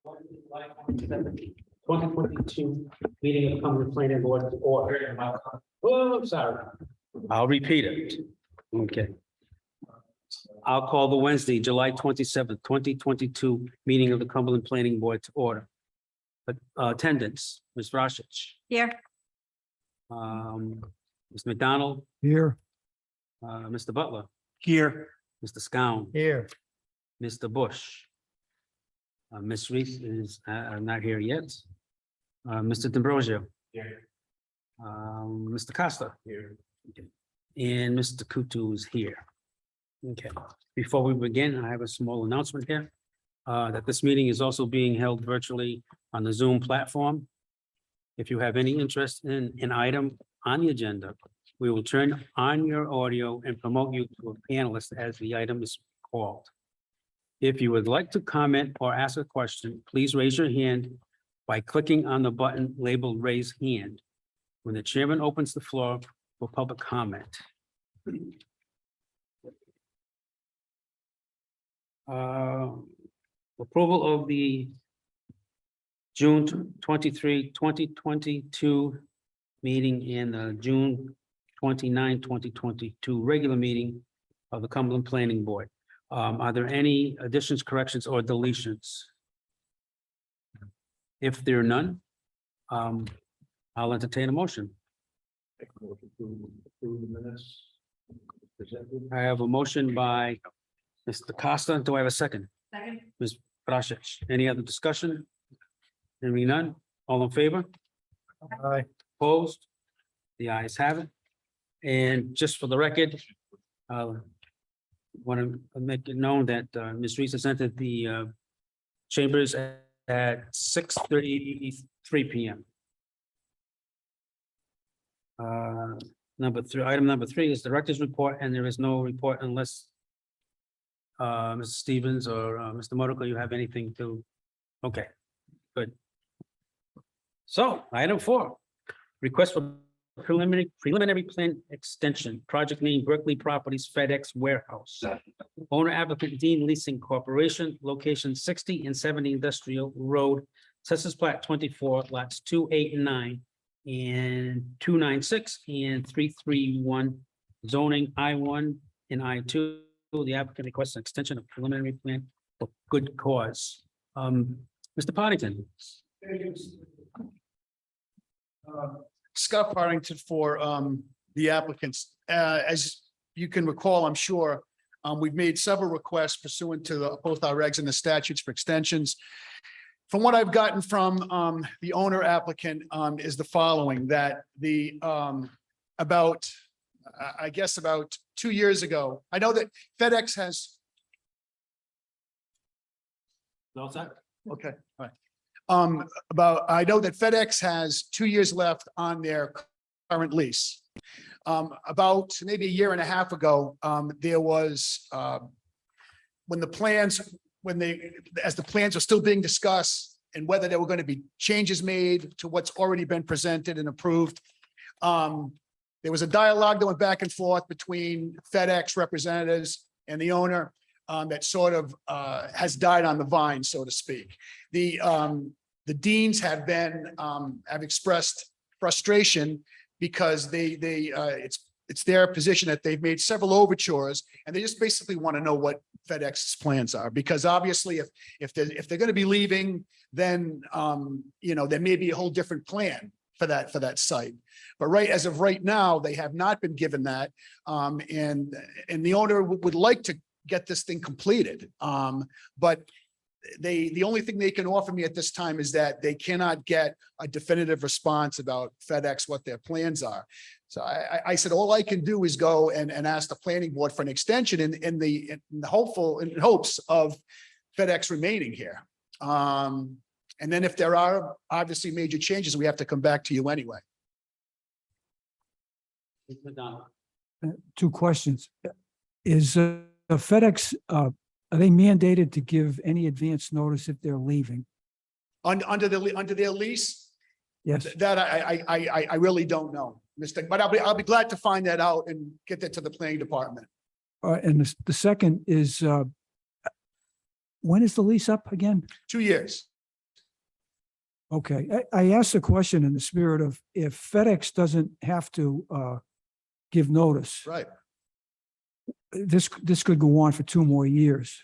2022 meeting of Cumberland Planning Board to order. Oh, I'm sorry. I'll repeat it. Okay. I'll call the Wednesday, July 27th, 2022 meeting of the Cumberland Planning Board to order. Attendance, Ms. Rashich, Here. Ms. McDonald, Here. Mr. Butler, Here. Mr. Scown, Here. Mr. Bush. Ms. Reese is not here yet. Mr. D'Ambrosio. Here. Mr. Costa. Here. And Mr. Kutu is here. Okay, before we begin, I have a small announcement here. That this meeting is also being held virtually on the Zoom platform. If you have any interest in an item on the agenda, we will turn on your audio and promote you to a panelist as the item is called. If you would like to comment or ask a question, please raise your hand by clicking on the button labeled Raise Hand when the chairman opens the floor for public comment. Approval of the June 23, 2022 meeting and the June 29, 2022 regular meeting of the Cumberland Planning Board. Are there any additions, corrections, or deletions? If there are none, I'll entertain a motion. I have a motion by Mr. Costa. Do I have a second? Second. Ms. Brasich, any other discussion? Hearing none, all in favor? Aye. Opposed? The ayes have it. And just for the record, want to make it known that Ms. Reese has entered the chambers at 6:33 p.m. Item number three is director's report, and there is no report unless Mr. Stevens or Mr. Modica, you have anything to, okay, good. So item 4, request for preliminary plan extension, project name Berkeley Properties FedEx Warehouse. Owner applicant Dean Leasing Corporation, location 60 and 70 Industrial Road, Census Plat 24, lots 2, 8, and 9, and 296 and 331, zoning I1 and I2. The applicant requests an extension of preliminary plan for good cause. Mr. Partington. Scott Partington for the applicants. As you can recall, I'm sure, we've made several requests pursuant to both our regs and the statutes for extensions. From what I've gotten from the owner applicant is the following, that the about 2 years ago, I know that FedEx has. All set? Okay, all right. I know that FedEx has 2 years left on their current lease. About maybe a year and a half ago, there was as the plans are still being discussed and whether there were going to be changes made to what's already been presented and approved. There was a dialogue that went back and forth between FedEx representatives and the owner that sort of has died on the vine, so to speak. The deans have expressed frustration because it's their position that they've made several overtures and they just basically want to know what FedEx's plans are, because obviously if they're going to be leaving, then there may be a whole different plan for that site. But as of right now, they have not been given that. And the owner would like to get this thing completed. But the only thing they can offer me at this time is that they cannot get a definitive response about FedEx, what their plans are. So I said, all I can do is go and ask the planning board for an extension in the hopes of FedEx remaining here. And then if there are obviously major changes, we have to come back to you anyway. Two questions. Is FedEx, are they mandated to give any advance notice if they're leaving? Under their lease? Yes. That I really don't know, but I'll be glad to find that out and get that to the planning department. And the second is, when is the lease up again? 2 years. Okay, I asked the question in the spirit of if FedEx doesn't have to give notice, Right. this could go on for 2 more years.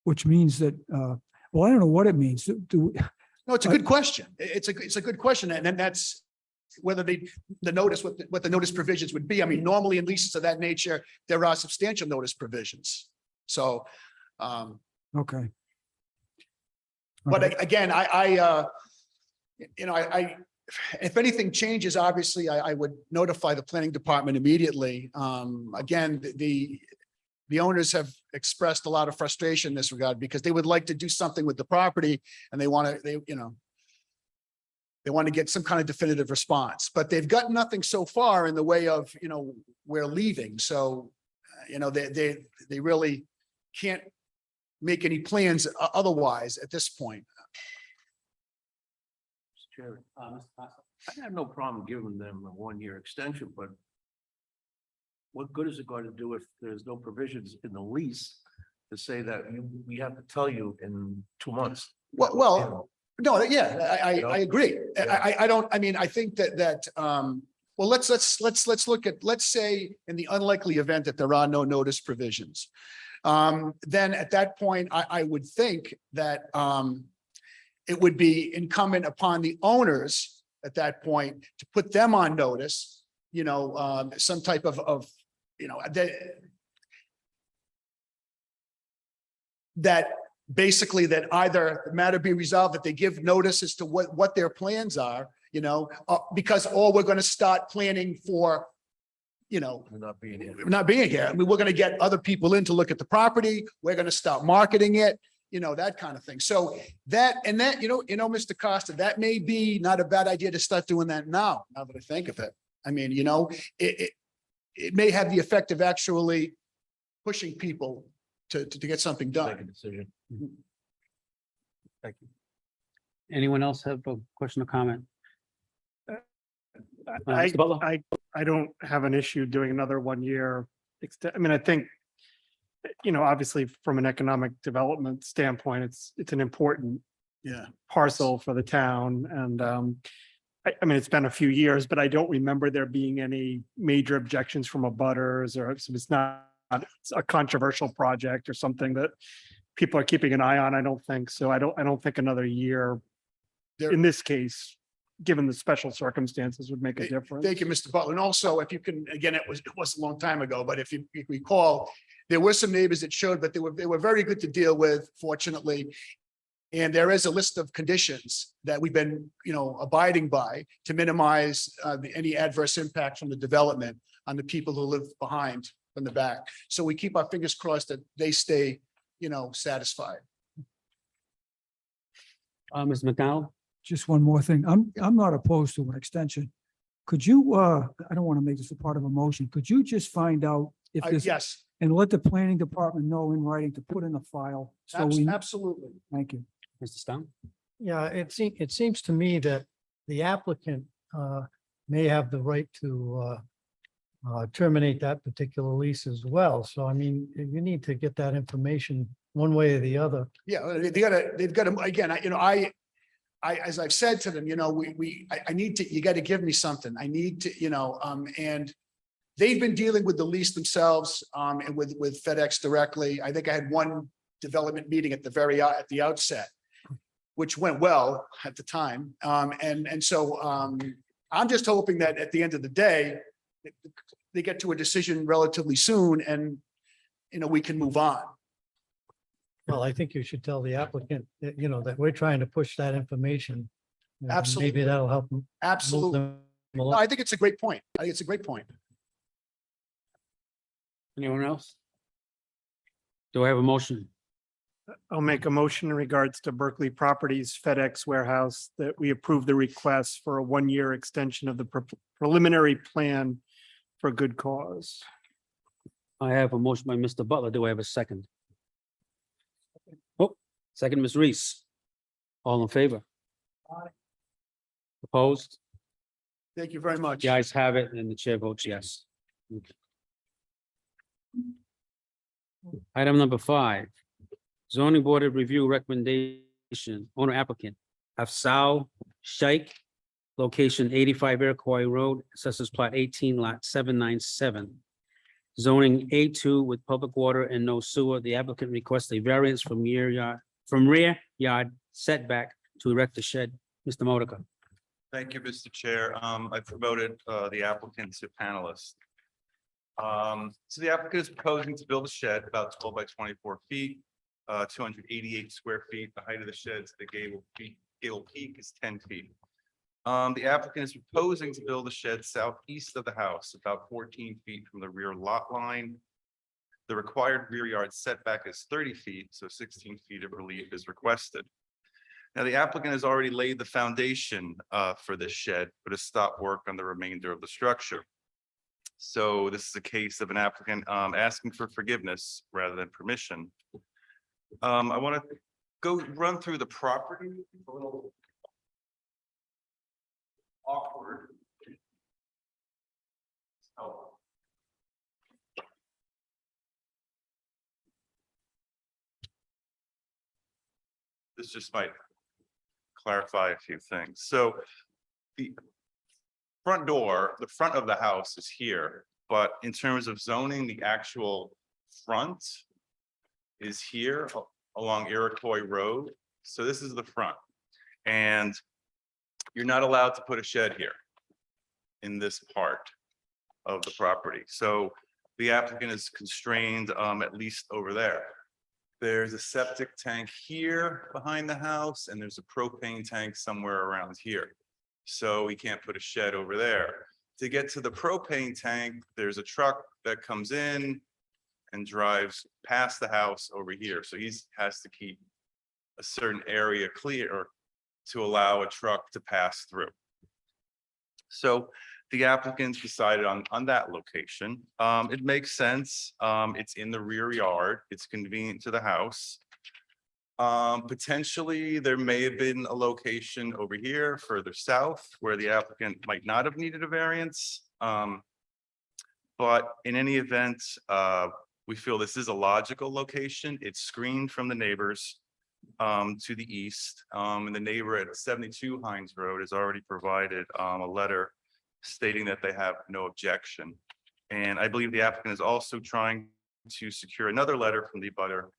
Which means that, well, I don't know what it means. No, it's a good question. It's a good question. And then that's whether the notice, what the notice provisions would be. I mean, normally in leases of that nature, there are substantial notice provisions. So, Okay. but Okay. again, if anything changes, obviously I would notify the planning department immediately. Again, the owners have expressed a lot of frustration in this regard because they would like to do something with the property and they want to get some kind of definitive response, but they've got nothing so far in the way of, we're leaving. So, they really can't make any plans otherwise at this point. Mr. Chairman, I have no problem giving them a 1-year extension, but what good is it going to do if there's no provisions in the lease to say that we have to tell you in 2 months? Well, no, yeah, I agree. Yeah. I think that, well, let's look at, let's say in the unlikely event that there are no notice provisions. Then at that point, I would think that, it would be incumbent upon the owners at that point to put them on notice, some type of that basically that either the matter be resolved, that they give notice as to what their plans are, because, or we're going to start planning for, Not being here. not being here. I mean, we're going to get other people in to look at the property. We're going to start marketing it, that kind of thing. So Mr. Costa, that may be not a bad idea to start doing that now that I think of it. I mean, it may have the effect of actually pushing people to get something Make done. a decision. Thank you. Anyone else have a question or comment? Mr. Butler? I don't have an issue doing another 1 year. I mean, I think, obviously from an economic development standpoint, it's an important Yeah. parcel for the town. And I mean, it's been a few years, but I don't remember there being any major objections from abutters, or it's not a controversial project or something that people are keeping an eye on. I don't think so. I don't think another year There- in this case, given the special circumstances, would make a difference. Thank you, Mr. Butler. And also, if you can, again, it was a long time ago, but if you recall, there were some neighbors that showed, but they were very good to deal with, fortunately. And there is a list of conditions that we've been, abiding by to minimize any adverse impact from the development on the people who live behind from the back. So we keep our fingers crossed that they stay, satisfied. Mr. McDonald? Just one more thing. I'm not opposed to an extension. Could you, I don't want to make this a part of a motion. Could you just find out if this, Yes, and let the planning department know in writing to put in a file? So we, absolutely. thank you. Mr. Stone? Yeah, it seems to me that the applicant may have the right to terminate that particular lease as well. So I mean, you need to get that information one way or the other. Yeah, they've got to, again, as I've said to them, I need to, you got to give me something. I need to, and they've been dealing with the lease themselves, and with FedEx directly. I think I had one development meeting at the outset, which went well at the time. So I'm just hoping that at the end of the day, they get to a decision relatively soon and, we can move on. Well, I think you should tell the applicant that, that we're trying to push that information. And Absolutely. Maybe that'll help them. move Absolutely. them No, along. I think it's a great point. I think it's a great point. Anyone else? Do I have a motion? I'll make a motion in regards to Berkeley Properties FedEx warehouse that we approve the request for a 1-year extension of the preliminary plan for good cause. I have a motion by Mr. Butler. Do I have a second? Oh, second, Ms. Reese. All in favor? Opposed? Thank you very much. The ayes have it, and the chair votes yes. Okay. Item number 5, zoning board of review recommendation owner applicant, Afsal Sheikh, location 85 Iroquois Road, assessors plot 18 lot 797. Zoning A2 with public water and no sewer. The applicant requests a variance from rear yard setback to erect the shed. Mr. Modica. Thank you, Mr. Chair. I promoted the applicant to panelist. So the applicant is proposing to build a shed about 12 by 24 feet, 288 square feet. The height of the shed to the gable peak is 10 feet. The applicant is proposing to build a shed southeast of the house, about 14 feet from the rear lot line. The required rear yard setback is 30 feet, so 16 feet of relief is requested. Now, the applicant has already laid the foundation for this shed, but has stopped work on the remainder of the structure. So this is a case of an applicant asking for forgiveness rather than permission. I want to go run through the property. A little awkward. Oh. This just might clarify a few things. So the front door, the front of the house is here, but in terms of zoning, the actual front is here along Iroquois Road. So this is the front. And you're not allowed to put a shed here in this part of the property. So the applicant is constrained at least over there. There's a septic tank here behind the house, and there's a propane tank somewhere around here. So we can't put a shed over there. To get to the propane tank, there's a truck that comes in and drives past the house over here. So he has to keep a certain area clear to allow a truck to pass through. So the applicants decided on that location. It makes sense. It's in the rear yard. It's convenient to the house. Potentially, there may have been a location over here further south where the applicant might not have needed a variance. But in any event, we feel this is a logical location. It's screened from the neighbors to the east. And the neighbor at 72 Hines Road has already provided a letter stating that they have no objection. And I believe the applicant is also trying to secure another letter from the abutter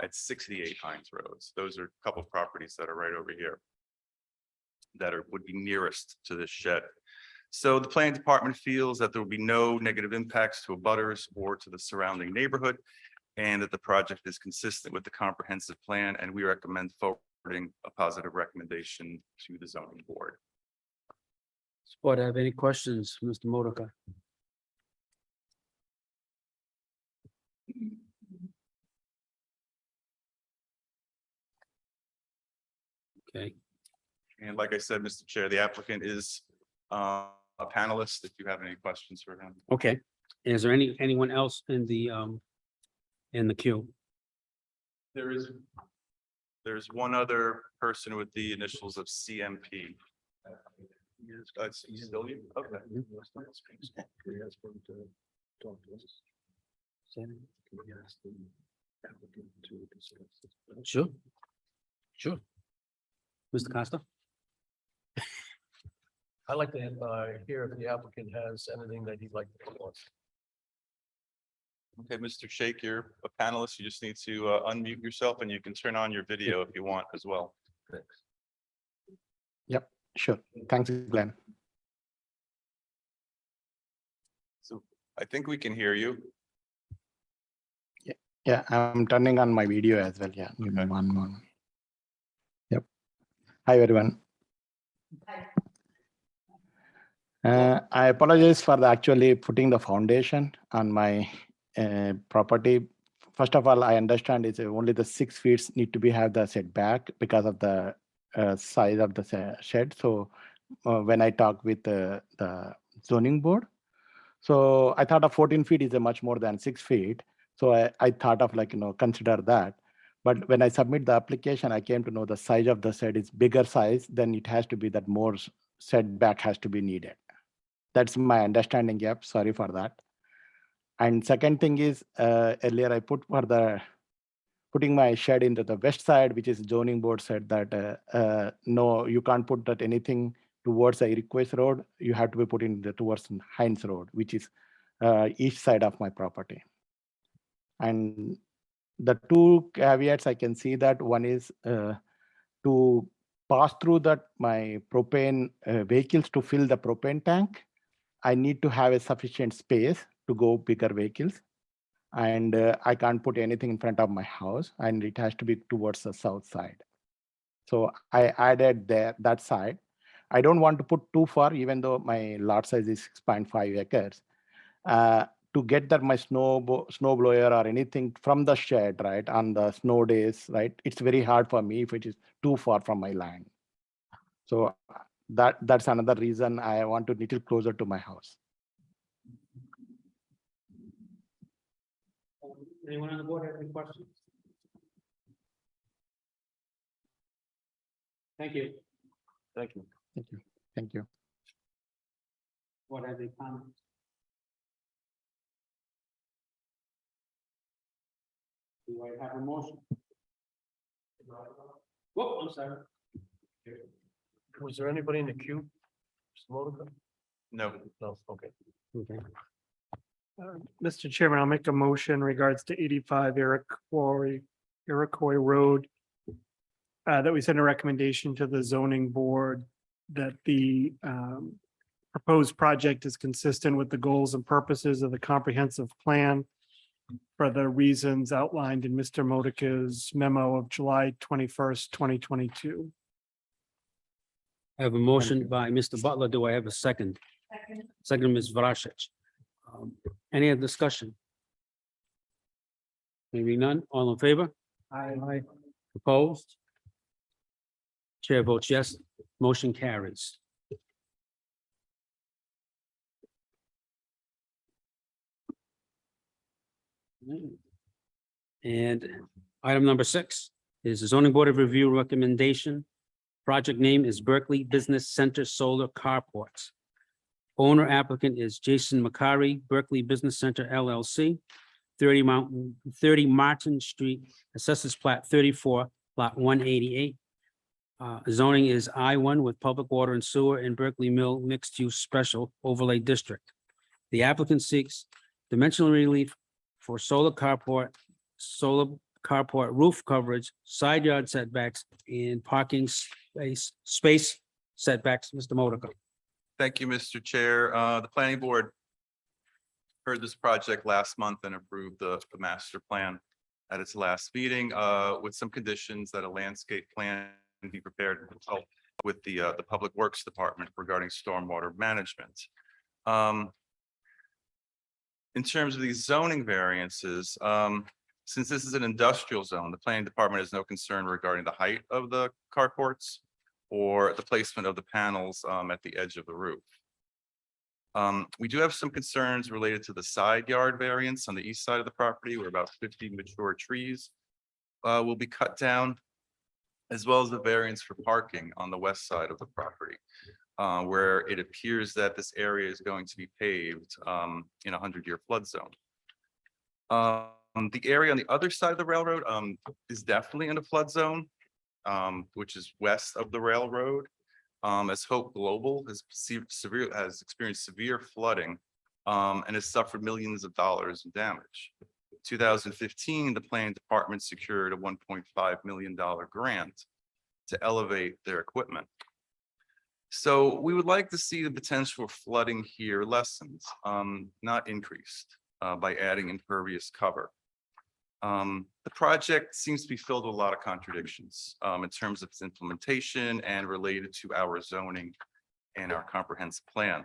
at 68 Hines Roads. Those are a couple of properties that are right over here that would be nearest to this shed. So the planning department feels that there will be no negative impacts to abutters or to the surrounding neighborhood, and that the project is consistent with the comprehensive plan, and we recommend forwarding a positive recommendation to the zoning board. Does the board have any questions, Mr. Modica? Okay, And like I said, Mr. Chair, the applicant is a panelist if you have any questions for him. okay. Is there anyone else in the queue? There's one other person with the initials of CMP. He's still you? Okay. Sure. Sure. Mr. Costa? I'd like to hear if the applicant has anything that he'd like to tell us. Okay, Mr. Shake, you're a panelist. You just need to unmute yourself and you can turn on your video if you want as well. Yep, sure. Thanks, Glenn. So I think we can hear you. Yeah, I'm turning on my video as well. Yeah, give me Okay. one moment. Yep. Hi, everyone. I apologize for actually putting the foundation on my property. First of all, I understand it's only the 6 feet need to have the setback because of the size of the shed. So when I talked with the zoning board, so I thought of 14 feet is a much more than 6 feet. So I thought of consider that. But when I submit the application, I came to know the size of the shed is bigger size, then it has to be that more setback has to be needed. That's my understanding. Yep, sorry for that. And second thing is earlier I put for the putting my shed into the west side, which is zoning board said that, no, you can't put that anything towards the Iroquois Road. You have to be putting the towards Hines Road, which is east side of my property. And the two caveats I can see that one is to pass through that my propane vehicles to fill the propane tank. I need to have a sufficient space to go bigger vehicles. And I can't put anything in front of my house, and it has to be towards the south side. So I added that side. I don't want to put too far, even though my lot size is 6.5 acres. To get that my snow blower or anything from the shed, right, on the snow days, right, it's very hard for me if it is too far from my land. So that's another reason I want to little closer to my house. Anyone on the board have any questions? Thank you. Thank you. Thank you. Thank you. What have they comments? Do I have a motion? Whoop, I'm sorry. Was there anybody in the queue? Mr. Modica? No. No, okay. Okay. Mr. Chairman, I'll make a motion in regards to 85 Iroquois Road. That we send a recommendation to the zoning board that the proposed project is consistent with the goals and purposes of the comprehensive plan for the reasons outlined in Mr. Modica's memo of July 21st, 2022. I have a motion by Mr. Butler. Do I have a second? Second, Ms. Vrashich. Any other discussion? Maybe none. All in favor? Aye. Opposed? Chair votes yes. Motion carries. And item number 6 is the zoning board of review recommendation. Project name is Berkeley Business Center Solar Carports. Owner applicant is Jason McCary, Berkeley Business Center LLC, 30 Martin Street, assessors plat 34, lot 188. Zoning is I-1 with public water and sewer in Berkeley Mill Mixed Use Special Overlay District. The applicant seeks dimensional relief for solar carport roof coverage, side yard setbacks, and parking space setbacks. Mr. Modica. Thank you, Mr. Chair. The planning board heard this project last month and approved the master plan at its last meeting with some conditions that a landscape plan be prepared and consult with the Public Works Department regarding stormwater management. In terms of these zoning variances, since this is an industrial zone, the planning department has no concern regarding the height of the carports or the placement of the panels at the edge of the roof. We do have some concerns related to the side yard variance on the east side of the property, where about 50 mature trees will be cut down, as well as the variance for parking on the west side of the property, where it appears that this area is going to be paved in a 100-year flood zone. The area on the other side of the railroad is definitely in a flood zone, which is west of the railroad. As Hope Global has experienced severe flooding and has suffered millions of dollars in damage. 2015, the planning department secured a $1.5 million grant to elevate their equipment. So we would like to see the potential for flooding here lessened, not increased, by adding impervious cover. The project seems to be filled with a lot of contradictions in terms of its implementation and related to our zoning and our comprehensive plan.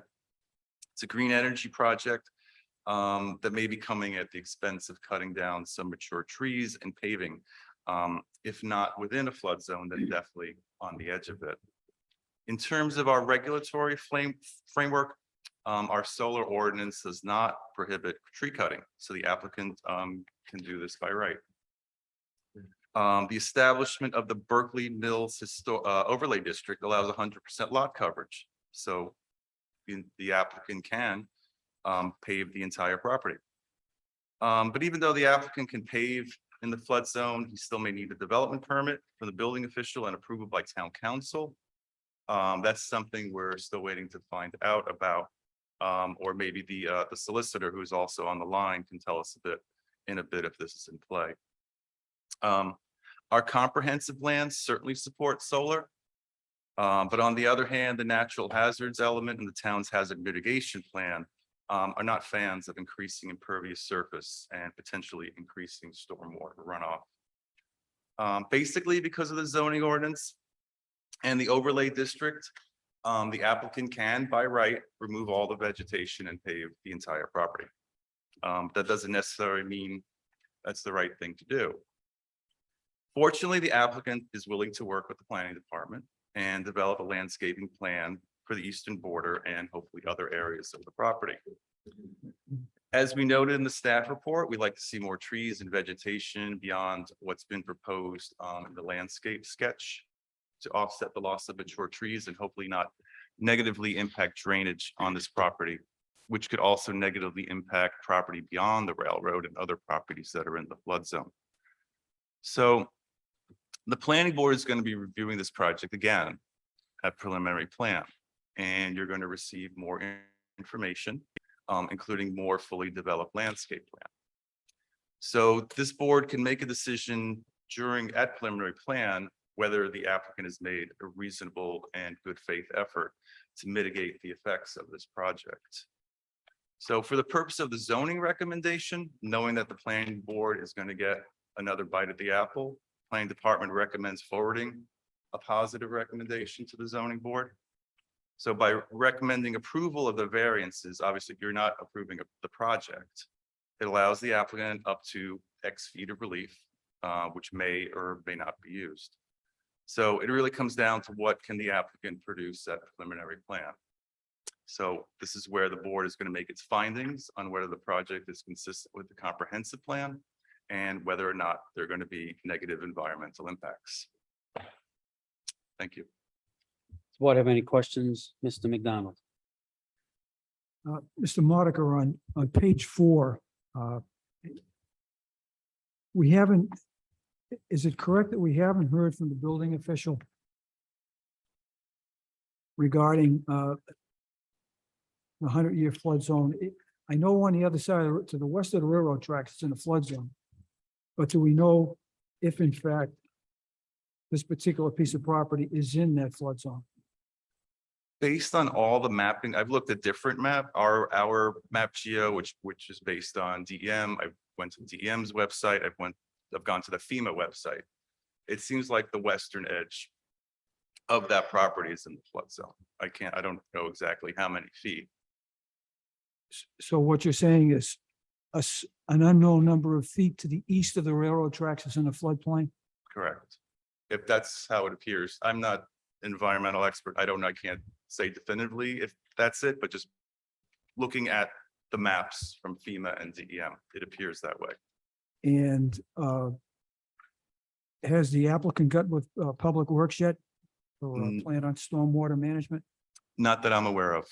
It's a green energy project that may be coming at the expense of cutting down some mature trees and paving, if not within a flood zone, then definitely on the edge of it. In terms of our regulatory framework, our solar ordinance does not prohibit tree cutting, so the applicant can do this by right. The establishment of the Berkeley Mills Overlay District allows 100% lot coverage, so the applicant can pave the entire property. But even though the applicant can pave in the flood zone, he still may need a development permit from the building official and approval by town council. That's something we're still waiting to find out about. Or maybe the solicitor who's also on the line can tell us in a bit if this is in play. Our comprehensive plans certainly support solar. But on the other hand, the natural hazards element in the town's hazard mitigation plan are not fans of increasing impervious surface and potentially increasing stormwater runoff. Basically, because of the zoning ordinance and the overlay district, the applicant can, by right, remove all the vegetation and pave the entire property. That doesn't necessarily mean that's the right thing to do. Fortunately, the applicant is willing to work with the planning department and develop a landscaping plan for the eastern border and hopefully other areas of the property. As we noted in the staff report, we'd like to see more trees and vegetation beyond what's been proposed in the landscape sketch to offset the loss of mature trees and hopefully not negatively impact drainage on this property, which could also negatively impact property beyond the railroad and other properties that are in the flood zone. So the planning board is going to be reviewing this project again at preliminary plan, and you're going to receive more information, including more fully developed landscape plan. So this board can make a decision at preliminary plan whether the applicant has made a reasonable and good faith effort to mitigate the effects of this project. So for the purpose of the zoning recommendation, knowing that the planning board is going to get another bite at the apple, planning department recommends forwarding a positive recommendation to the zoning board. So by recommending approval of the variances, obviously you're not approving of the project. It allows the applicant up to X feet of relief, which may or may not be used. So it really comes down to what can the applicant produce at preliminary plan. So this is where the board is going to make its findings on whether the project is consistent with the comprehensive plan and whether or not there are going to be negative environmental impacts. Thank you. Does the board have any questions, Mr. McDonald? Mr. Modica, on page 4, we haven't, is it correct that we haven't heard from the building official regarding the 100-year flood zone? I know on the other side, to the west of the railroad tracks, it's in a flood zone. But do we know if in fact this particular piece of property is in that flood zone? Based on all the mapping, I've looked at different our map geo, which is based on DEM. I went to DEM's website. I've gone to the FEMA website. It seems like the western edge of that property is in the flood zone. I don't know exactly how many feet. So what you're saying is an unknown number of feet to the east of the railroad tracks is in a floodplain? Correct. If that's how it appears. I'm not an environmental expert. I can't say definitively if that's it, but just looking at the maps from FEMA and DEM, it appears that way. And has the applicant got with Public Works yet? For a plan on stormwater management? Not that I'm aware of.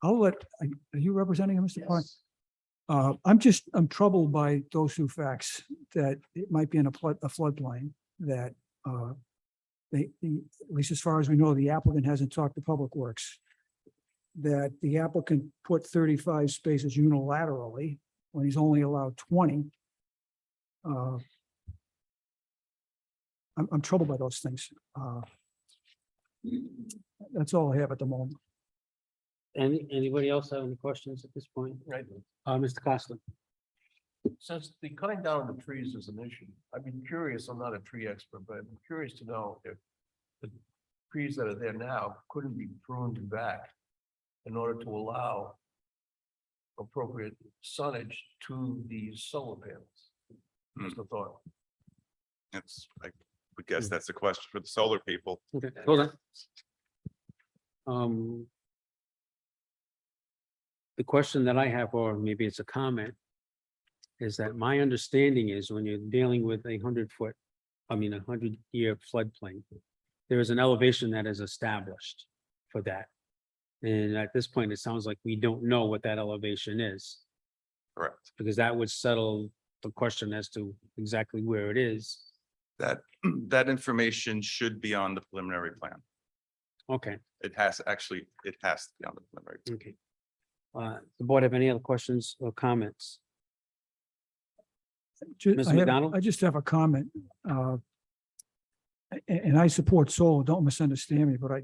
Are you representing him, Mr. Pine? I'm troubled by those two facts, that it might be in a floodplain, that at least as far as we know, the applicant hasn't talked to Public Works, that the applicant put 35 spaces unilaterally when he's only allowed 20. I'm troubled by those things. That's all I have at the moment. Anybody else have any questions at this point? Right. Mr. Costa? Since the cutting down of the trees is an issue, I'd be curious, I'm not a tree expert, but I'm curious to know if the trees that are there now couldn't be pruned back in order to allow appropriate sunnage to these solar panels. Just a thought. I would guess that's a question for the solar people. Okay, hold on. The question that I have, or maybe it's a comment, is that my understanding is when you're dealing with a 100-year floodplain, there is an elevation that is established for that. And at this point, it sounds like we don't know what that elevation is. Correct. because that would settle the question as to exactly where it is. That, that information should be on the preliminary plan. Okay, It has, actually, it has to be on the preliminary. Plan. okay. The board have any other questions or comments? Ms. McDonald? I just have a comment. And I support solar, don't misunderstand me, but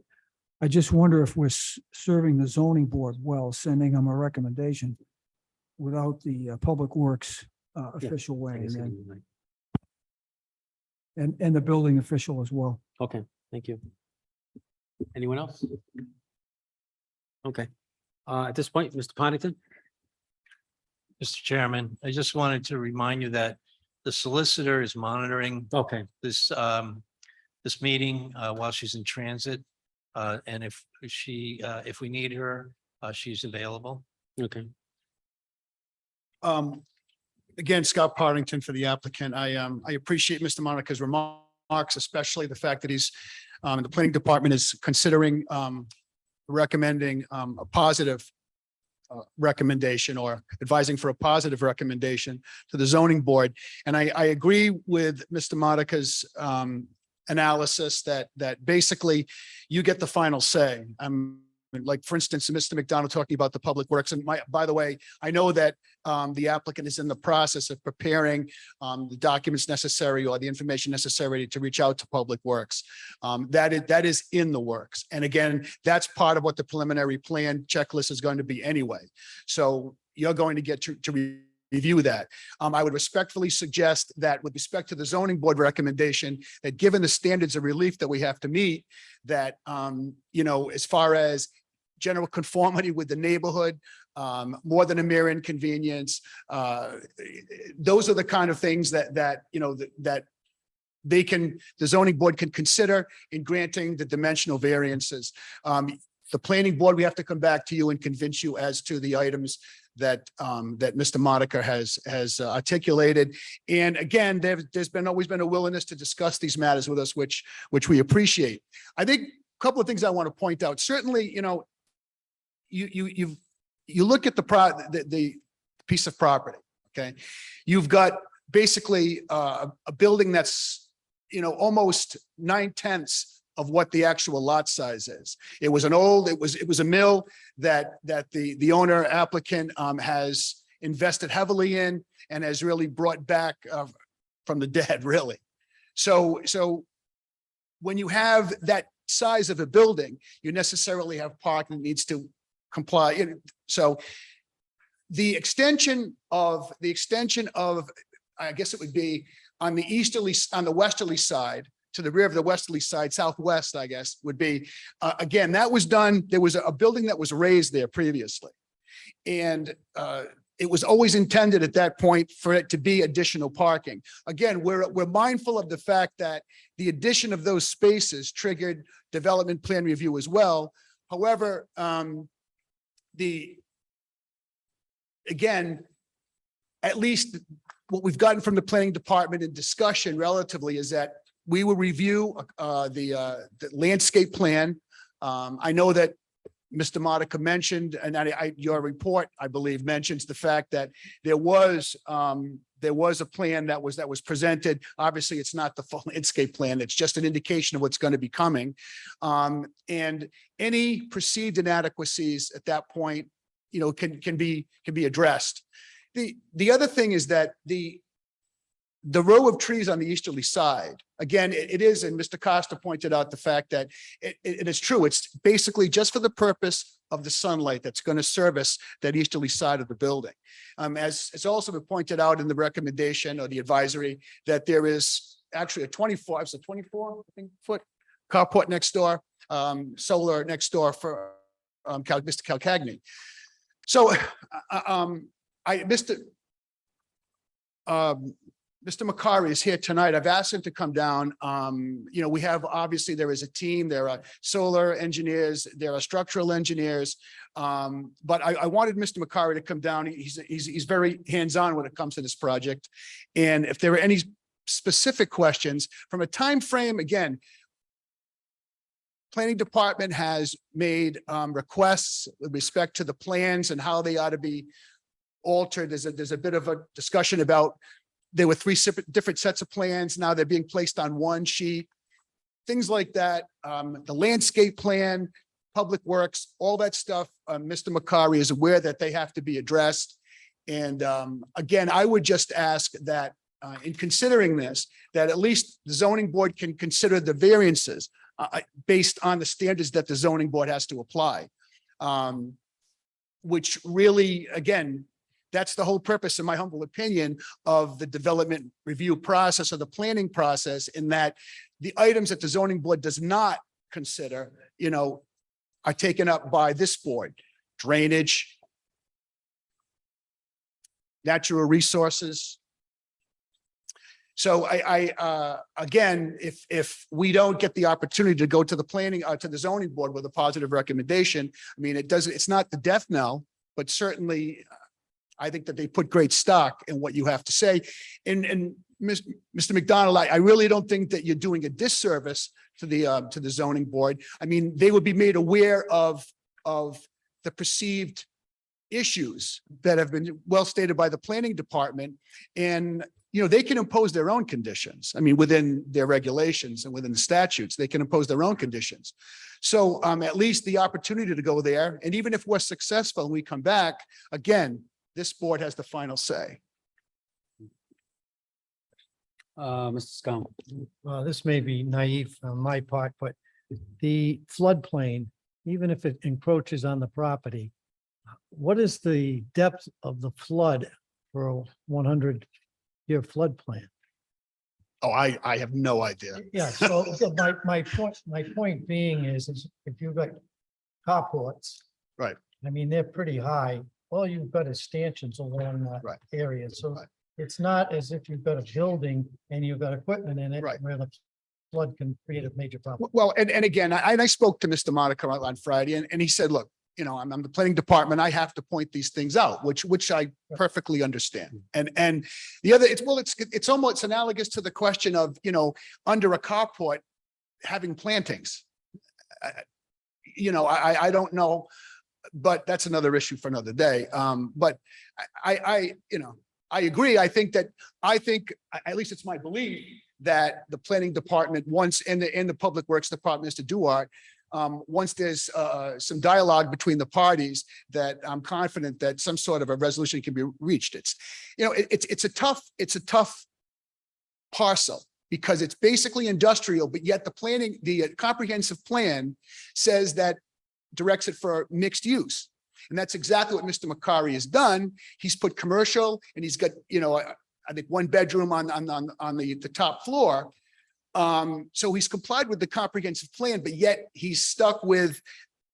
I just wonder if we're serving the zoning board well, sending them a recommendation without the Public Works official I weighing guess in, anyway. and the building official as well. Okay, thank you. Anyone else? Okay, at this point, Mr. Partington? Mr. Chairman, I just wanted to remind you that the solicitor is monitoring Okay, this, this meeting, while she's in transit. And if she, if we need her, she's available. okay, Again, Scott Partington for the applicant. I appreciate Mr. Monica's remarks, especially the fact that he's, the planning department is considering, recommending, a positive recommendation or advising for a positive recommendation to the zoning board. And I agree with Mr. Monica's, analysis that basically you get the final say. Like, for instance, Mr. McDonald talking about the Public Works, and by the way, I know that the applicant is in the process of preparing the documents necessary or the information necessary to reach out to Public Works. That is in the works. And again, that's part of what the preliminary plan checklist is going to be anyway. So you're going to get to review that. I would respectfully suggest that with respect to the zoning board recommendation, that given the standards of relief that we have to meet, that, you know, as far as general conformity with the neighborhood, more than a mere inconvenience, those are the kind of things that, you know, that they can, the zoning board can consider in granting the dimensional variances. The planning board, we have to come back to you and convince you as to the items that that Mr. Monica has articulated. And again, there's always been a willingness to discuss these matters with us, which we appreciate. I think a couple of things I want to point out. Certainly, you know, you look at the piece of property, okay? You've got basically a building that's, you know, almost 9/10 of what the actual lot size is. It was a mill that the owner applicant has invested heavily in and has really brought back from the dead, really. So when you have that size of a building, you necessarily have parking that needs to comply. So the extension of, I guess it would be on the westerly side, to the rear of the westerly side, southwest, I guess, would be, again, that was done, there was a building that was raised there previously. And it was always intended at that point for it to be additional parking. Again, we're mindful of the fact that the addition of those spaces triggered development plan review as well. However, again, at least what we've gotten from the planning department in discussion relatively is that we will review the landscape plan. I know that Mr. Monica mentioned, and your report, I believe, mentions the fact that there was a plan that was presented. Obviously, it's not the full landscape plan. It's just an indication of what's going to be coming. And any perceived inadequacies at that point, you know, can be addressed. The other thing is that the row of trees on the easterly side, again, it is, and Mr. Costa pointed out the fact that it is true. It's basically just for the purpose of the sunlight that's going to service that easterly side of the building. As it's also been pointed out in the recommendation or the advisory, that there is actually a 24 foot carport next door, solar next door for Mr. Calcagni. So Mr. Macari is here tonight. I've asked him to come down. You know, we have, obviously, there is a team. There are solar engineers, there are structural engineers. But I wanted Mr. Macari to come down. He's very hands-on when it comes to this project. And if there are any specific questions from a time frame, again, planning department has made requests with respect to the plans and how they ought to be altered. There's a bit of a discussion about there were three different sets of plans. Now they're being placed on one sheet. Things like that. The landscape plan, public works, all that stuff. Mr. Macari is aware that they have to be addressed. And again, I would just ask that in considering this, that at least the zoning board can consider the variances based on the standards that the zoning board has to apply. Which really, again, that's the whole purpose, in my humble opinion, of the development review process or the planning process, in that the items that the zoning board does not consider, are taken up by this board: drainage, natural resources. So again, if we don't get the opportunity to go to the planning, to the zoning board with a positive recommendation, I mean, it's not the death knell, but certainly I think that they put great stock in what you have to say. And Mr. McDonald, I really don't think that you're doing a disservice to the zoning board. I mean, they would be made aware of the perceived issues that have been well stated by the planning department. And, they can impose their own conditions. I mean, within their regulations and within the statutes, they can impose their own conditions. So at least the opportunity to go there. And even if we're successful and we come back, again, this board has the final say. Mr. Scum. This may be naive on my part, but the floodplain, even if it encroaches on the property, what is the depth of the flood for a 100-year floodplain? Oh, I have no idea. Yeah, so my point being is if you've got carports. Right. I mean, they're pretty high. All you've got is stanchions along that Right. area. So Right. it's not as if you've got a building and you've got equipment in it. Right. Where the flood can create a major problem. Well, and again, I spoke to Mr. Monaco on Friday, and he said, look, I'm the planning department. I have to point these things out, which I perfectly understand. And the other, it's almost analogous to the question of, under a carport, having plantings. I don't know, but that's another issue for another day. But I agree. I think, at least it's my belief, that the planning department, once in the public works department, Mr. Duart, once there's some dialogue between the parties, that I'm confident that some sort of a resolution can be reached. It's a tough parcel, because it's basically industrial, but yet the comprehensive plan says that directs it for mixed use. And that's exactly what Mr. Macari has done. He's put commercial, and he's got, I think, one bedroom on the top floor. So he's complied with the comprehensive plan, but yet he's stuck with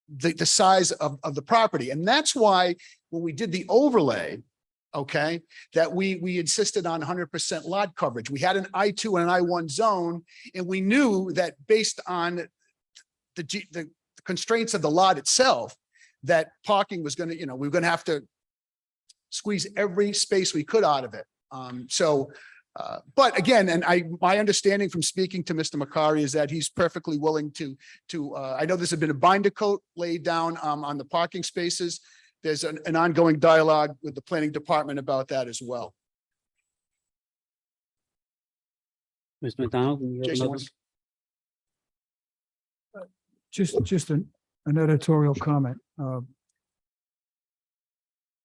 the size of the property. And that's why when we did the overlay, okay, that we insisted on 100% lot coverage. We had an I2 and an I1 zone, and we knew that based on the constraints of the lot itself, that parking was going to, we were going to have to squeeze every space we could out of it. But again, and my understanding from speaking to Mr. Macari is that he's perfectly willing to I know there's been a binder coat laid down on the parking spaces. There's an ongoing dialogue with the planning department about that as well. Mr. McDonald. you have Jason another- Just an editorial comment. You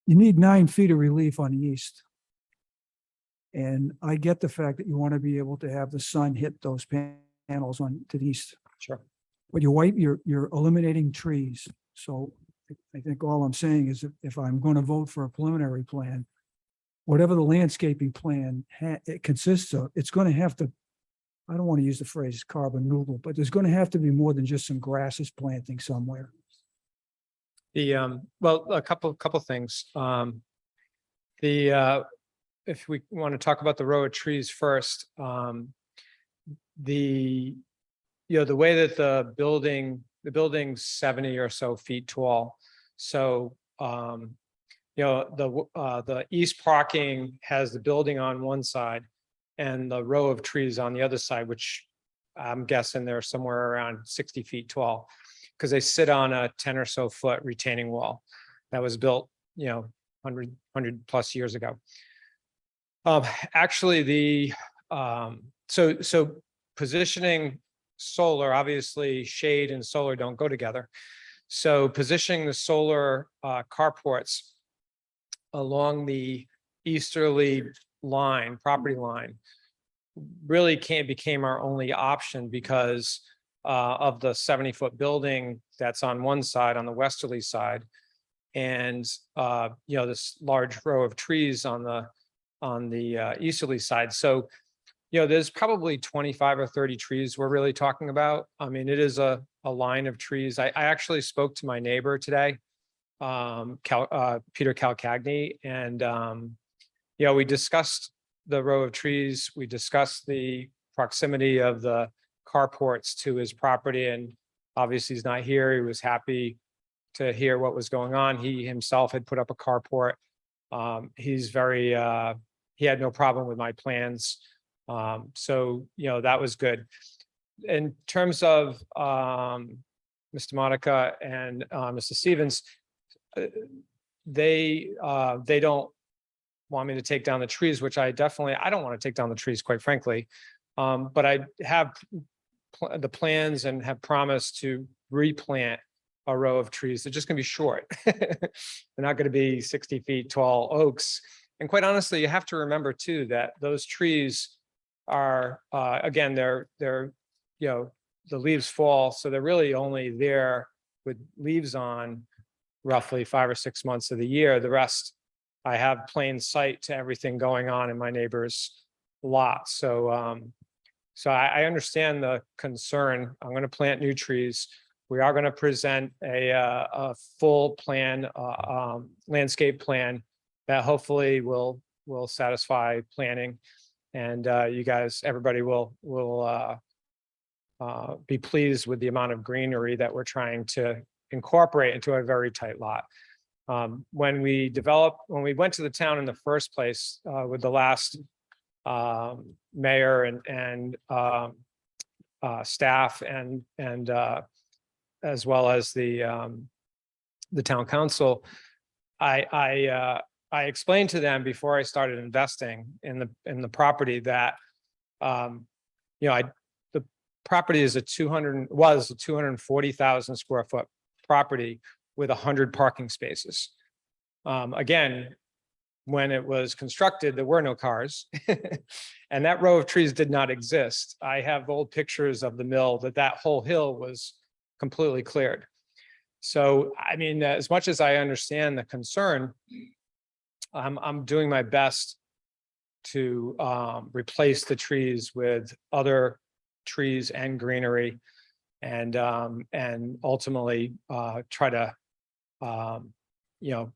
need 9 feet of relief on the east. And I get the fact that you want to be able to have the sun hit those panels on to the east. Sure. But you're eliminating trees. So I think all I'm saying is if I'm going to vote for a preliminary plan, whatever the landscaping plan it consists of, it's going to have to, I don't want to use the phrase carbon neutral, but there's going to have to be more than just some grasses planting somewhere. Well, a couple things. If we want to talk about the row of trees first, the way that the building's 70 or so feet tall. So, the east parking has the building on one side and the row of trees on the other side, which I'm guessing they're somewhere around 60 feet tall, because they sit on a 10 or so foot retaining wall that was built, 100 plus years ago. Actually, so positioning solar, obviously shade and solar don't go together. So positioning the solar carports along the easterly line, property line, really became our only option because of the 70-foot building that's on one side, on the westerly side, and this large row of trees on the easterly side. So there's probably 25 or 30 trees we're really talking about. I mean, it is a line of trees. I actually spoke to my neighbor today, Peter Calcagni, and we discussed the row of trees. We discussed the proximity of the carports to his property, and obviously he's not here. He was happy to hear what was going on. He himself had put up a carport. He had no problem with my plans. So that was good. In terms of Mr. Monica and Mr. Stevens, they don't want me to take down the trees, which I don't want to take down the trees, quite frankly. But I have the plans and have promised to replant a row of trees. They're just going to be short. They're not going to be 60 feet tall oaks. And quite honestly, you have to remember too that those trees are again, they're the leaves fall, so they're really only there with leaves on roughly 5 or 6 months of the year. The rest, I have plain sight to everything going on in my neighbor's lot. So I understand the concern. I'm going to plant new trees. We are going to present a full plan, landscape plan that hopefully will satisfy planning, and you guys, everybody will be pleased with the amount of greenery that we're trying to incorporate into a very tight lot. When we went to the town in the first place with the last mayor and staff and as well as the town council, I explained to them before I started investing in the property that the property was a 240,000 square foot property with 100 parking spaces. Again, when it was constructed, there were no cars, and that row of trees did not exist. I have old pictures of the mill that whole hill was completely cleared. So, I mean, as much as I understand the concern, I'm doing my best to replace the trees with other trees and greenery, and ultimately try to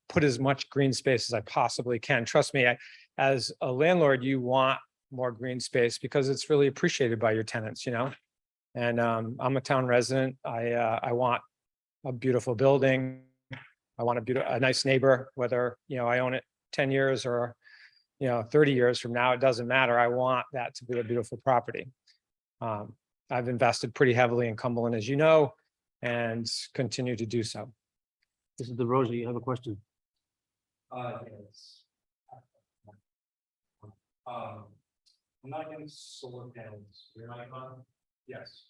put as much green space as I possibly can. Trust me, as a landlord, you want more green space because it's really appreciated by your tenants, and I'm a town resident. I want a beautiful building. I want a nice neighbor, whether I own it 10 years or 30 years from now, it doesn't matter. I want that to be a beautiful property. I've invested pretty heavily in Cumberland, as you know, and continue to do so. This is DeRosa, you have a question? Yes. I'm not against solar panels. You're not on? Yes.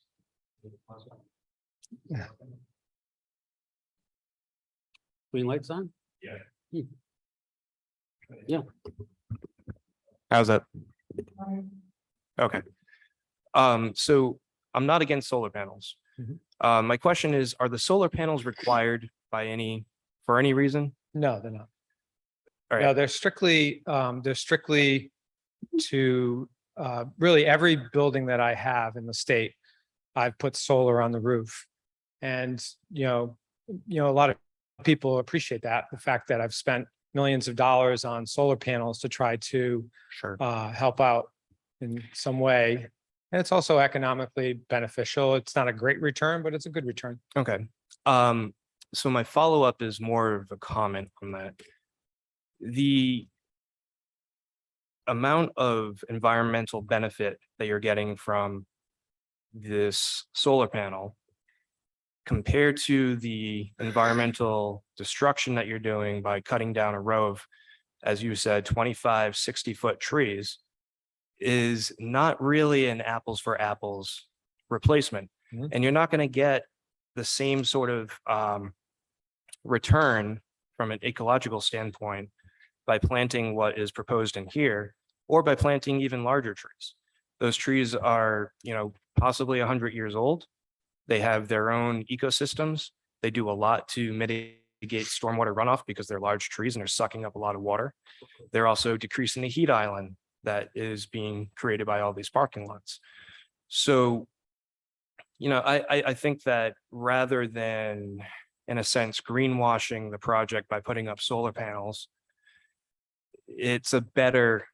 Green lights on? Yeah. Yeah. How's that? Okay. So I'm not against solar panels. My question is, are the solar panels required for any reason? No, they're not. All No, right. they're strictly to really every building that I have in the state, I've put solar on the roof. And, a lot of people appreciate that, the fact that I've spent millions of dollars on solar panels to try to Sure. help out in some way. And it's also economically beneficial. It's not a great return, but it's a good return. Okay. So my follow-up is more of a comment on that. The amount of environmental benefit that you're getting from this solar panel compared to the environmental destruction that you're doing by cutting down a row of, as you said, 25, 60-foot trees, is not really an apples for apples replacement. Mhm. And you're not going to get the same sort of return from an ecological standpoint by planting what is proposed in here, or by planting even larger trees. Those trees are, possibly 100 years old. They have their own ecosystems. They do a lot to mitigate stormwater runoff because they're large trees and they're sucking up a lot of water. They're also decreasing the heat island that is being created by all these parking lots. So, I think that rather than, in a sense, greenwashing the project by putting up solar panels, it's a better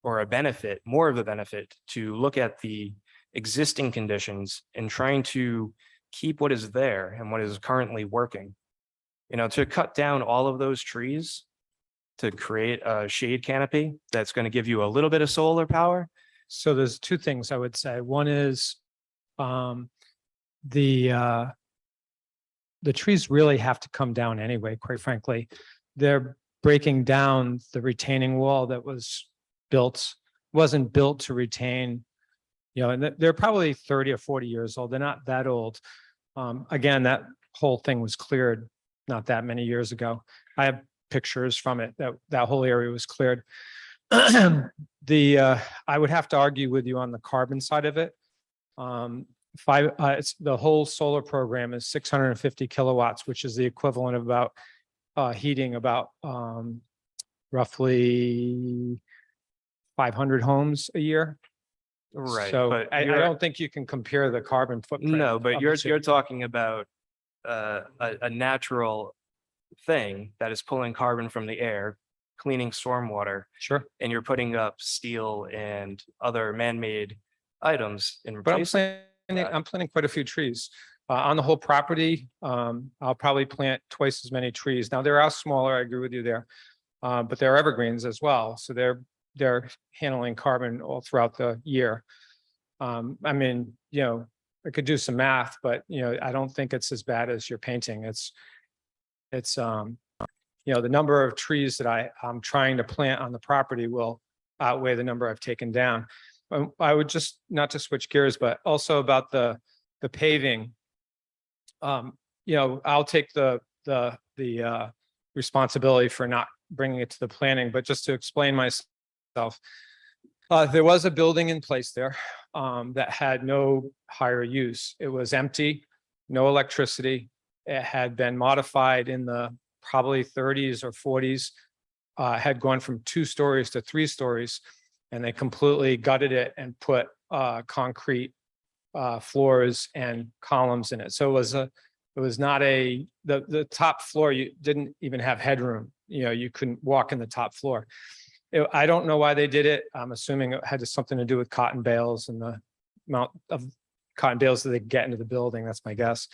or a benefit, more of a benefit, to look at the existing conditions and trying to keep what is there and what is currently working. To cut down all of those trees to create a shade canopy that's going to give you a little bit of solar power. So there's two things I would say. One is the trees really have to come down anyway, quite frankly. They're breaking down the retaining wall that wasn't built to retain, and they're probably 30 or 40 years old. They're not that old. Again, that whole thing was cleared not that many years ago. I have pictures from it that whole area was cleared. I would have to argue with you on the carbon side of it. It's the whole solar program is 650 kilowatts, which is the equivalent of about heating about roughly 500 homes a year. Right. So but I you're- don't think you can compare the carbon footprint. No, but of you're the city. you're talking about a natural thing that is pulling carbon from the air, cleaning stormwater, Sure. and you're putting up steel and other man-made items in But replacement. I'm planting quite a few trees. On the whole property, I'll probably plant twice as many trees. Now, they're out smaller, I agree with you there. But they're evergreens as well. So they're handling carbon all throughout the year. I could do some math, but I don't think it's as bad as you're painting. It's the number of trees that I'm trying to plant on the property will outweigh the number I've taken down. I would just, not to switch gears, but also about the paving. I'll take the responsibility for not bringing it to the planning, but just to explain myself, there was a building in place there that had no higher use. It was empty, no electricity. It had been modified in the probably 30s or 40s, had gone from 2 stories to 3 stories, and they completely gutted it and put concrete floors and columns in it. So it was not the top floor, you didn't even have headroom. You couldn't walk in the top floor. I don't know why they did it. I'm assuming it had something to do with cotton bales and the amount of cotton bales that they get into the building. That's my guess.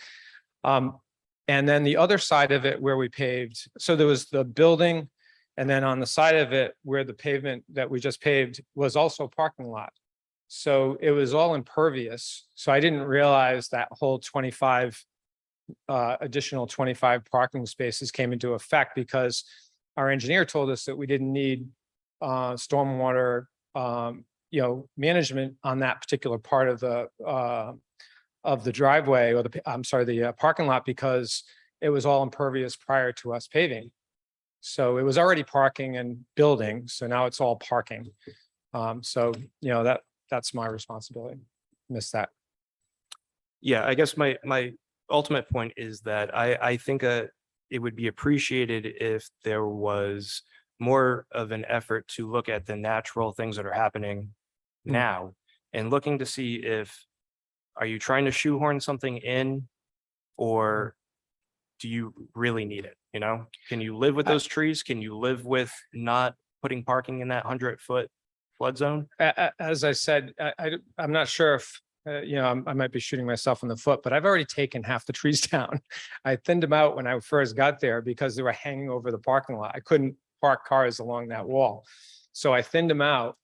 And then the other side of it where we paved, so there was the building, and then on the side of it where the pavement that we just paved was also a parking lot. So it was all impervious. So I didn't realize that whole additional 25 parking spaces came into effect because our engineer told us that we didn't need stormwater, management on that particular part of the driveway or the parking lot, because it was all impervious prior to us paving. So it was already parking and building. So now it's all parking. That's my responsibility. Missed that. Yeah, I guess my ultimate point is that I think it would be appreciated if there was more of an effort to look at the natural things that are happening now and looking to see are you trying to shoehorn something in, or do you really need it? Can you live with those trees? Can you live with not putting parking in that 100-foot flood zone? As I said, I'm not sure if, I might be shooting myself in the foot, but I've already taken half the trees down. I thinned them out when I first got there because they were hanging over the parking lot. I couldn't park cars along that wall. So I thinned them out.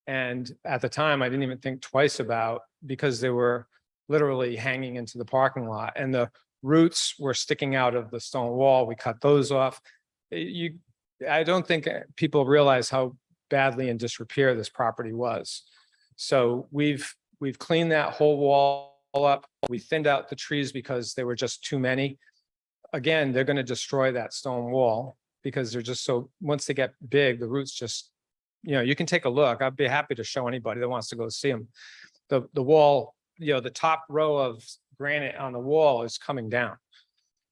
And at the time, I didn't even think twice about, because they were literally hanging into the parking lot, and the roots were sticking out of the stone wall. We cut those off. I don't think people realize how badly in disrepair this property was. So we've cleaned that whole wall up. We thinned out the trees because they were just too many. Again, they're going to destroy that stone wall because they're just so, once they get big, the roots just, you can take a look. I'd be happy to show anybody that wants to go see them. The wall, the top row of granite on the wall is coming down.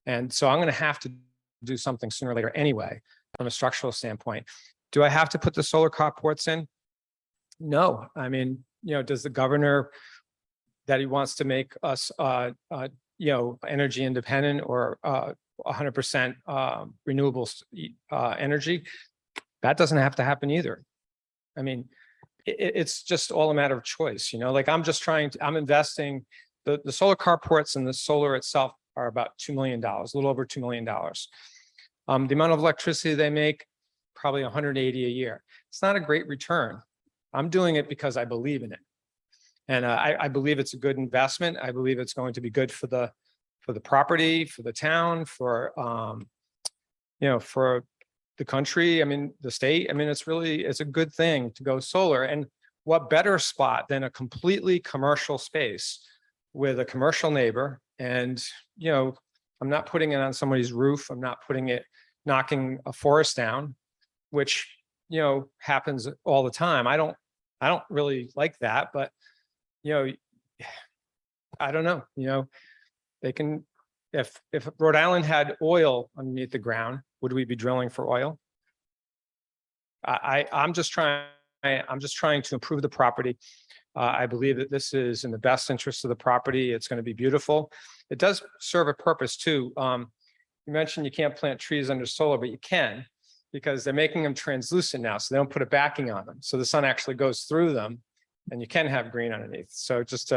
And so I'm going to have to do something sooner or later anyway, from a structural standpoint. Do I have to put the solar carports in? No. I mean, does the governor that he wants to make us, energy independent or 100% renewable energy? That doesn't have to happen either. I mean, it's just all a matter of choice, like I'm investing, the solar carports and the solar itself are about $2 million, a little over $2 million. The amount of electricity they make, probably 180 a year. It's not a great return. I'm doing it because I believe in it. And I believe it's a good investment. I believe it's going to be good for the property, for the town, for the country. I mean, the state. I mean, it's a good thing to go solar. And what better spot than a completely commercial space with a commercial neighbor? And I'm not putting it on somebody's roof. I'm not knocking a forest down, which happens all the time. I don't really like that, but I don't know. They can, if Rhode Island had oil underneath the ground, would we be drilling for oil? I'm just trying to improve the property. I believe that this is in the best interest of the property. It's going to be beautiful. It does serve a purpose too. You mentioned you can't plant trees under solar, but you can, because they're making them translucent now, so they don't put a backing on them. So the sun actually goes through them and you can have green underneath. So just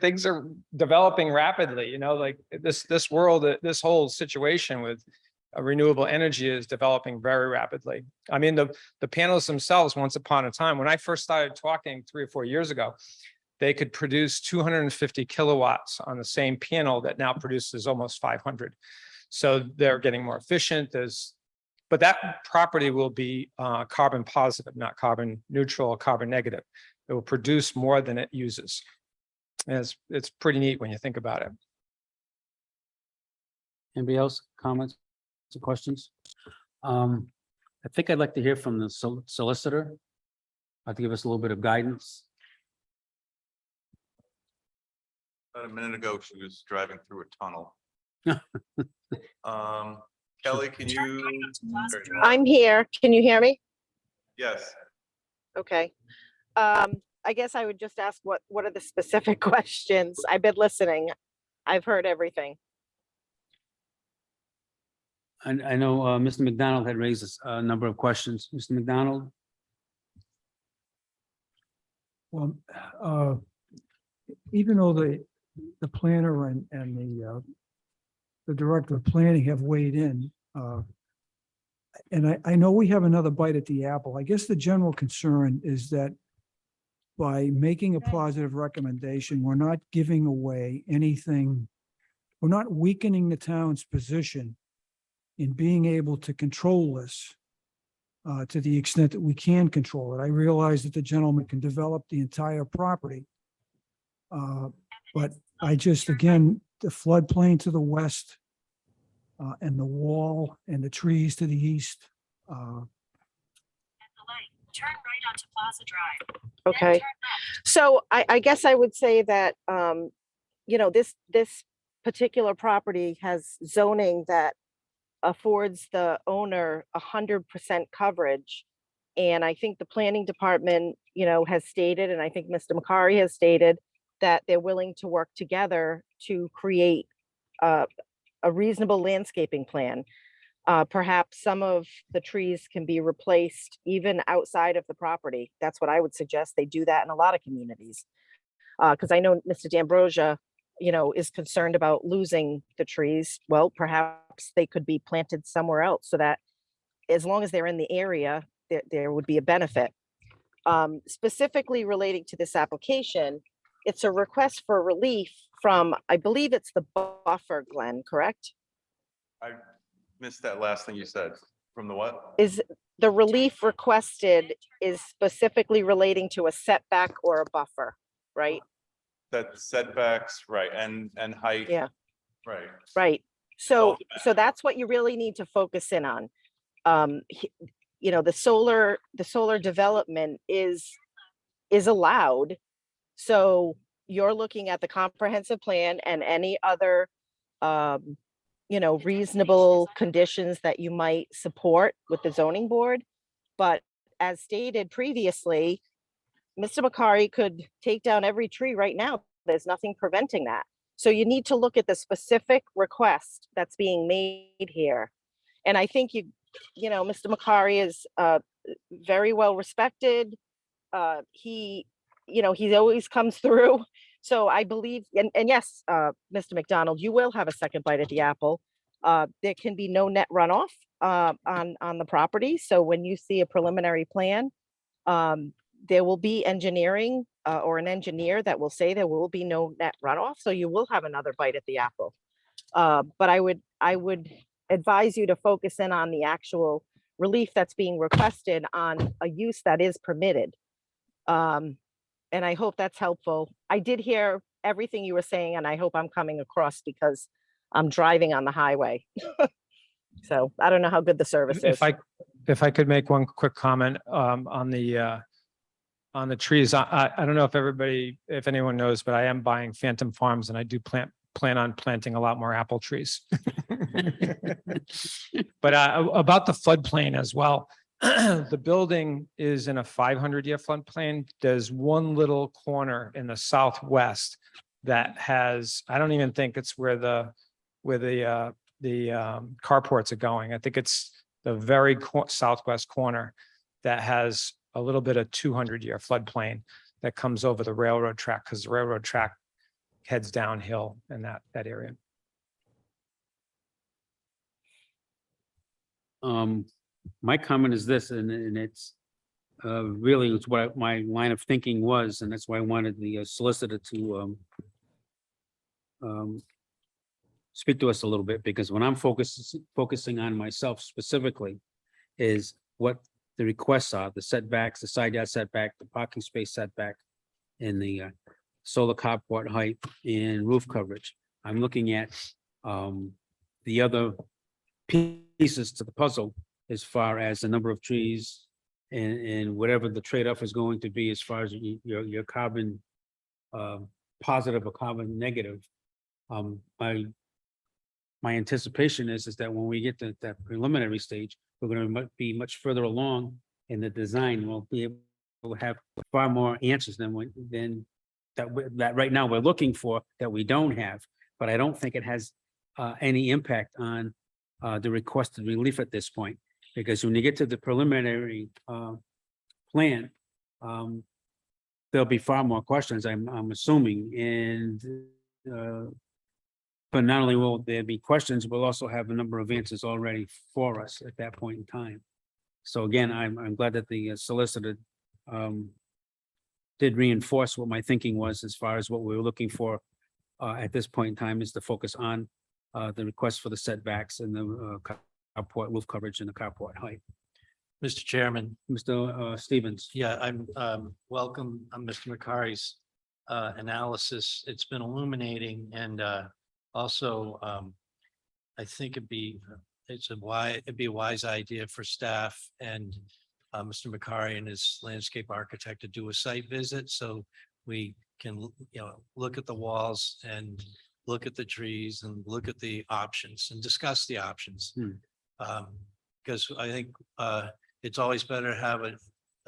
things are developing rapidly, like this world, this whole situation with renewable energy is developing very rapidly. I mean, the panels themselves, once upon a time, when I first started talking 3 or 4 years ago, they could produce 250 kilowatts on the same panel that now produces almost 500. So they're getting more efficient. But that property will be carbon positive, not carbon neutral or carbon negative. It will produce more than it uses. And it's pretty neat when you think about it. Anybody else, comments or questions? I think I'd like to hear from the solicitor. To give us a little bit of guidance. About a minute ago, she was driving through a tunnel. Kelly, can you? I'm here. Can you hear me? Yes. Okay. I guess I would just ask what are the specific questions? I've been listening. I've heard everything. I know Mr. McDonald had raised a number of questions. Mr. McDonald? Well, even though the planner and the director of planning have weighed in, and I know we have another bite at the apple. I guess the general concern is that by making a positive recommendation, we're not giving away anything. We're not weakening the town's position in being able to control this to the extent that we can control it. I realize that the gentleman can develop the entire property. But I just, again, the floodplain to the west and the wall and the trees to the east. Turn right onto Plaza Drive. Okay. So I guess I would say that, this particular property has zoning that affords the owner 100% coverage. And I think the planning department, has stated, and I think Mr. McCary has stated that they're willing to work together to create a reasonable landscaping plan. Perhaps some of the trees can be replaced even outside of the property. That's what I would suggest. They do that in a lot of communities. Because I know Mr. D'Ambrosia, is concerned about losing the trees. Well, perhaps they could be planted somewhere else so that as long as they're in the area, there would be a benefit. specifically relating to this application, it's a request for relief from, I believe it's the buffer, Glenn, correct? I missed that last thing you said. From the what? Is the relief requested is specifically relating to a setback or a buffer, right? That setbacks, right, and height. Yeah. Right. Right. So that's what you really need to focus in on. You know, the solar development is allowed. So you're looking at the comprehensive plan and any other, you know, reasonable conditions that you might support with the zoning board. But as stated previously, Mr. Macari could take down every tree right now. There's nothing preventing that. So you need to look at the specific request that's being made here. And I think you know, Mr. Macari is very well respected. He, you know, he always comes through. So I believe, and yes, Mr. McDonald, you will have a second bite at the apple. There can be no net runoff on the property. So when you see a preliminary plan, there will be engineering or an engineer that will say there will be no net runoff. So you will have another bite at the apple. But I would advise you to focus in on the actual relief that's being requested on a use that is permitted. And I hope that's helpful. I did hear everything you were saying, and I hope I'm coming across because I'm driving on the highway. So I don't know how good the service is. If I could make one quick comment on the trees. I don't know if anyone knows, but I am buying Phantom Farms and I do plan on planting a lot more apple trees. But about the floodplain as well, the building is in a 500-year floodplain. There's one little corner in the southwest that has, I don't even think it's where the carports are going. I think it's the very southwest corner that has a little bit of 200-year floodplain that comes over the railroad track, because the railroad track heads downhill in that area. My comment is this, and it's really it's what my line of thinking was, and that's why I wanted the solicitor to speak to us a little bit, because when I'm focusing on myself specifically is what the requests are, the setbacks, the side yard setback, the parking space setback, and the solar carport height and roof coverage. I'm looking at the other pieces to the puzzle as far as the number of trees and whatever the trade-off is going to be as far as your carbon positive or carbon negative. My anticipation is that when we get to that preliminary stage, we're going to be much further along in the design. We'll be able to have far more answers than that right now we're looking for that we don't have. But I don't think it has any impact on the requested relief at this point, because when you get to the preliminary plan, there'll be far more questions, I'm assuming, and but not only will there be questions, we'll also have a number of answers already for us at that point in time. So again, I'm glad that the solicitor did reinforce what my thinking was as far as what we were looking for at this point in time is to focus on the request for the setbacks and the carport roof coverage and the carport height. Mr. Chairman. Mr. Stevens. Yeah, I'm welcome on Mr. Macari's analysis. It's been illuminating, and also I think it'd be a wise idea for staff and Mr. Macari and his landscape architect to do a site visit so we can look at the walls and look at the trees and look at the options and discuss the options. Because I think it's always better to have a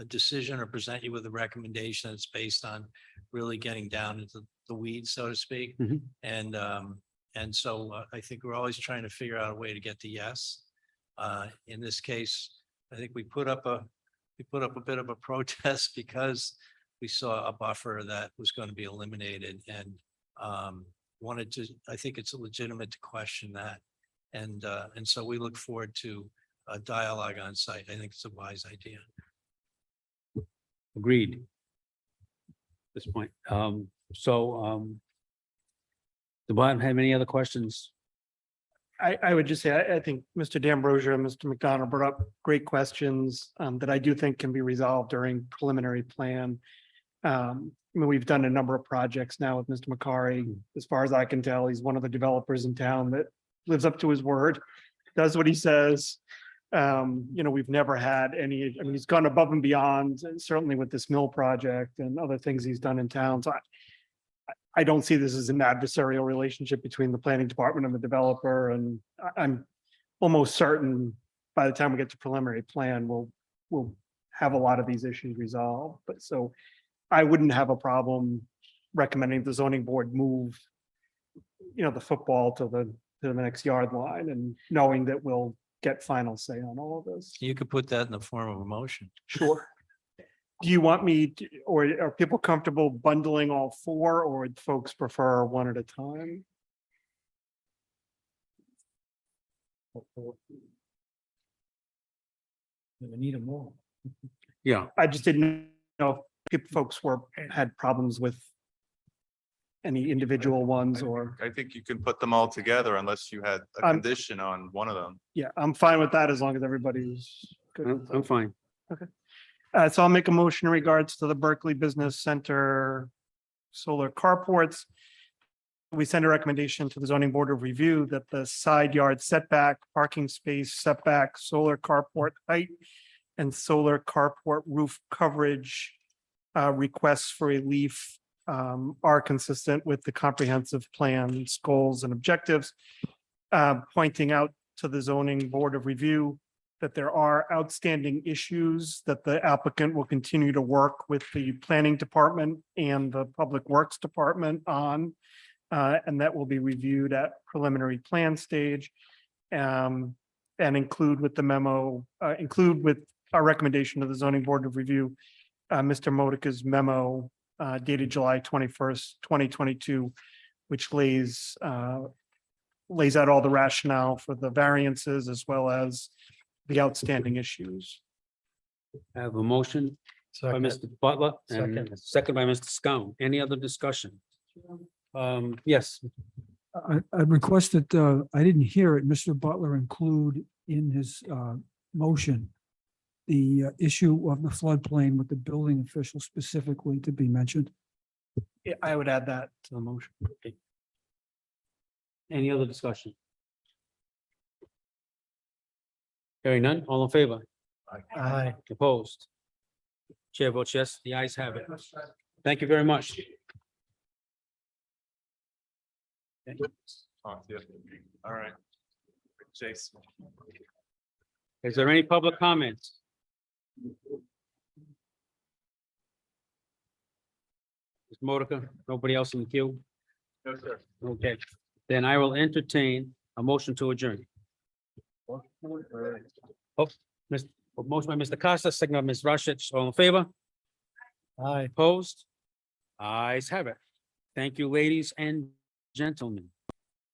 decision or present you with a recommendation that's based on really getting down into the weeds, so to speak. And so I think we're always trying to figure out a way to get to yes. In this case, I think we put up a bit of a protest because we saw a buffer that was going to be eliminated, and I think it's legitimate to question that. And so we look forward to a dialogue on site. I think it's a wise idea. Agreed. At this point, the bottom have any other questions? I would just say, I think Mr. D'Ambrosio and Mr. McDonald brought up great questions that I do think can be resolved during preliminary plan. I mean, we've done a number of projects now with Mr. McCary. As far as I can tell, he's one of the developers in town that lives up to his word, does what he says. We've never had any, I mean, he's gone above and beyond, certainly with this mill project and other things he's done in town. So I don't see this as an adversarial relationship between the planning department and the developer, and I'm almost certain by the time we get to preliminary plan, we'll have a lot of these issues resolved. But so I wouldn't have a problem recommending the zoning board move, the football to the next yard line, and knowing that we'll get final say on all of this. You could put that in the form of a motion. Sure. Do you want me to, or are people comfortable bundling all four, or would folks prefer one at a time? We need them all. Yeah, I just didn't know if folks had problems with any individual ones, or, I think you can put them all together unless you had a condition on one of them. yeah, I'm fine with that as long as everybody's good. I'm fine. So I'll make a motion in regards to the Berkeley Business Center solar carports. We send a recommendation to the zoning board of review that the side yard setback, parking space setback, solar carport height, and solar carport roof coverage requests for relief are consistent with the comprehensive plan's goals and objectives. Pointing out to the zoning board of review that there are outstanding issues that the applicant will continue to work with the planning department and the public works department on, and that will be reviewed at preliminary plan stage. And include with the memo, include with our recommendation to the zoning board of review, Mr. Modica's memo dated July 21st, 2022, which lays out all the rationale for the variances as well as the outstanding issues. I have a motion by Mr. Butler and a second by Mr. Scone. Any other discussion? Yes, I'd request that, I didn't hear it, Mr. Butler include in his motion the issue of the floodplain with the building official specifically to be mentioned. Yeah, I would add that to the motion. any other discussion? Hearing none, all in favor? Aye. Opposed? Chair votes yes, the ayes have it. Thank you very much. Oh, yeah. All right. Chase. Is there any public comments? Mr. Modica, nobody else in the queue? No, sir. Okay, then I will entertain a motion to adjourn. Oh, motion by Mr. Costa, second by Ms. Rashid, all in favor? Aye. Opposed? Ayes have it. Thank you, ladies and gentlemen.